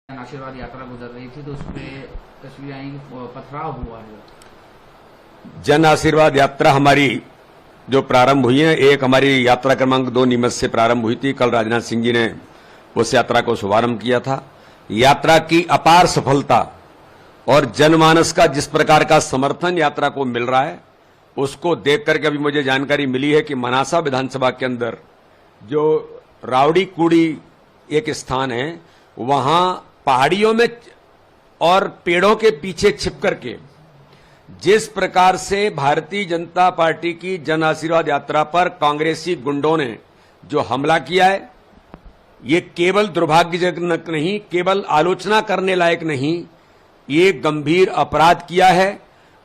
आशीर्वाद यात्रा गुजर रही थी तो उस पर तस्वीर आई, पथराव हुआ है। जन आशीर्वाद यात्रा हमारी जो प्रारंभ हुई है, एक हमारी यात्रा क्रमांक 2 नीमच से प्रारंभ हुई थी। कल राजनाथ सिंह जी ने उस यात्रा को शुभारंभ किया था। यात्रा की अपार सफलता और जनमानस का जिस प्रकार का समर्थन यात्रा को मिल रहा है, उसको देख करके अभी मुझे जानकारी मिली है कि मनासा विधानसभा के अंदर जो रावड़ी कूड़ी एक स्थान है, वहां पहाड़ियों में और पेड़ों के पीछे छिप करके जिस प्रकार से भारतीय जनता पार्टी की जन आशीर्वाद यात्रा पर कांग्रेसी गुंडों ने जो हमला किया है, ये केवल दुर्भाग्यजनक नहीं, केवल आलोचना करने लायक नहीं, ये गंभीर अपराध किया है।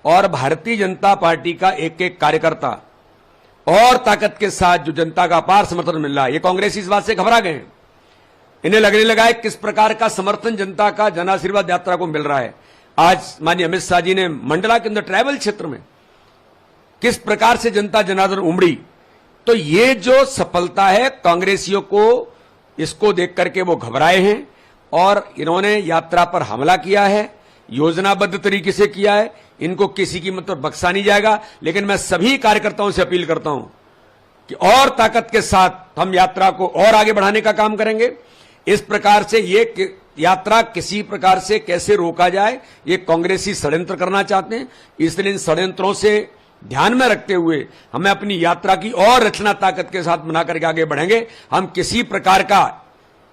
और भारतीय जनता पार्टी का एक एक कार्यकर्ता और ताकत के साथ जो जनता का अपार समर्थन मिल रहा है, ये कांग्रेसी इस बात से घबरा गए हैं। इन्हें लगने लगा है किस प्रकार का समर्थन जनता का जन आशीर्वाद यात्रा को मिल रहा है। आज माननीय अमित शाह जी ने मंडला के अंदर ट्राइबल क्षेत्र में किस प्रकार से जनता जनार्दन उमड़ी, तो ये जो सफलता है कांग्रेसियों को, इसको देख करके वो घबराए हैं और इन्होंने यात्रा पर हमला किया है, योजनाबद्ध तरीके से किया है। इनको किसी कीमत पर बख्शा नहीं जाएगा। लेकिन मैं सभी कार्यकर्ताओं से अपील करता हूं कि और ताकत के साथ हम यात्रा को और आगे बढ़ाने का काम करेंगे। इस प्रकार से ये यात्रा किसी प्रकार से कैसे रोका जाए, ये कांग्रेसी षड्यंत्र करना चाहते हैं। इसलिए इन षड्यंत्रों से ध्यान में रखते हुए हमें अपनी यात्रा की और रचना ताकत के साथ बना करके आगे बढ़ेंगे। हम किसी प्रकार का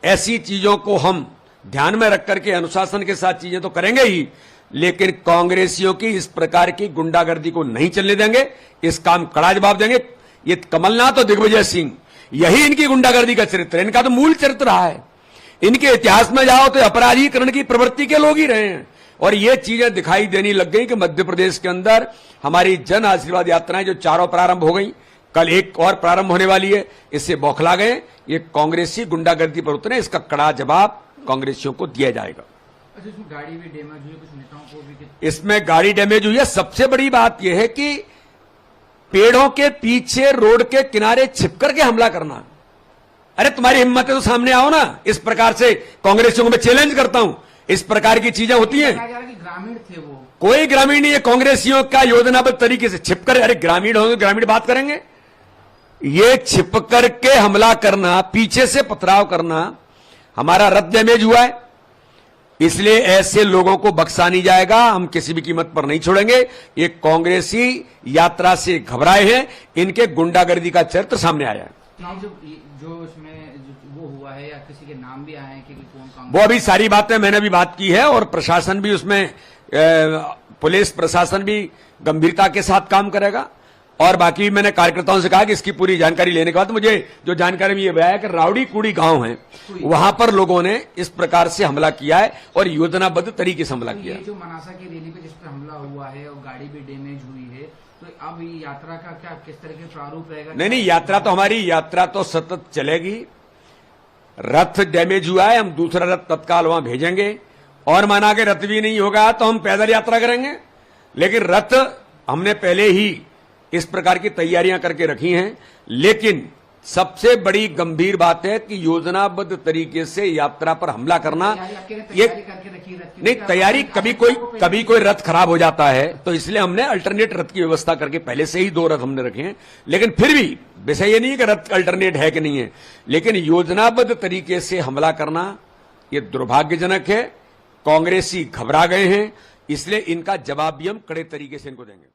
ऐसी चीजों को हम ध्यान में रख करके अनुशासन के साथ चीजें तो करेंगे ही, लेकिन कांग्रेसियों की इस प्रकार की गुंडागर्दी को नहीं चलने देंगे। इस काम कड़ा जवाब देंगे। ये कमलनाथ और दिग्विजय सिंह, यही इनकी गुंडागर्दी का चरित्र है, इनका तो मूल चरित्र रहा है। इनके इतिहास में जाओ तो अपराधीकरण की प्रवृत्ति के लोग ही रहे हैं। और ये चीजें दिखाई देने लग गई कि मध्य प्रदेश के अंदर हमारी जन आशीर्वाद यात्राएं जो चारों प्रारंभ हो गई, कल एक और प्रारंभ होने वाली है, इससे बौखला गए। ये कांग्रेसी गुंडागर्दी पर उतरे, इसका कड़ा जवाब कांग्रेसियों को दिया जाएगा। अच्छा, इसमें गाड़ी भी डैमेज हुई, कुछ नेताओं को भी इसमें गाड़ी डैमेज हुई है। सबसे बड़ी बात यह है कि पेड़ों के पीछे रोड के किनारे छिपकर के हमला करना। अरे तुम्हारी हिम्मत है तो सामने आओ ना। इस प्रकार से कांग्रेसियों को मैं चैलेंज करता हूं। इस प्रकार की चीजें होती हैं। ग्रामीण थे वो, कोई ग्रामीण नहीं है। कांग्रेसियों का योजनाबद्ध तरीके से छिपकर, अरे ग्रामीण होंगे, ग्रामीण बात करेंगे। ये छिप करके हमला करना, पीछे से पथराव करना, हमारा रथ डैमेज हुआ है। इसलिए ऐसे लोगों को बख्शा नहीं जाएगा, हम किसी भी कीमत पर नहीं छोड़ेंगे। ये कांग्रेसी यात्रा से घबराए हैं, इनके गुंडागर्दी का चरित्र सामने आया है। जो इसमें वो हुआ है या किसी के नाम भी आए हैं कि कौन, वो अभी सारी बातें मैंने भी बात की है और प्रशासन भी उसमें, पुलिस प्रशासन भी गंभीरता के साथ काम करेगा। और बाकी मैंने कार्यकर्ताओं से कहा कि इसकी पूरी जानकारी लेने के बाद मुझे जो जानकारी में ये आया कि रावड़ी कूड़ी गांव है, वहां पर लोगों ने इस प्रकार से हमला किया है और योजनाबद्ध तरीके से हमला किया है। जो मनासा की रैली पे जिस पर हमला हुआ है और गाड़ी भी डैमेज हुई है, तो अब ये यात्रा का क्या किस तरह के प्रारूप रहेगा? नहीं, यात्रा तो हमारी यात्रा तो सतत चलेगी। रथ डैमेज हुआ है, हम दूसरा रथ तत्काल वहां भेजेंगे। और माना कि रथ भी नहीं होगा तो हम पैदल यात्रा करेंगे। लेकिन रथ हमने पहले ही इस प्रकार की तैयारियां करके रखी हैं। लेकिन सबसे बड़ी गंभीर बात है कि योजनाबद्ध तरीके से यात्रा पर हमला करना, ये नहीं तैयारी। कभी कोई रथ खराब हो जाता है तो इसलिए हमने अल्टरनेट रथ की व्यवस्था करके पहले से ही 2 रथ हमने रखे हैं। लेकिन फिर भी विषय ये नहीं है कि रथ अल्टरनेट है कि नहीं है, लेकिन योजनाबद्ध तरीके से हमला करना ये दुर्भाग्यजनक है। कांग्रेसी घबरा गए हैं, इसलिए इनका जवाब भी हम कड़े तरीके से इनको देंगे।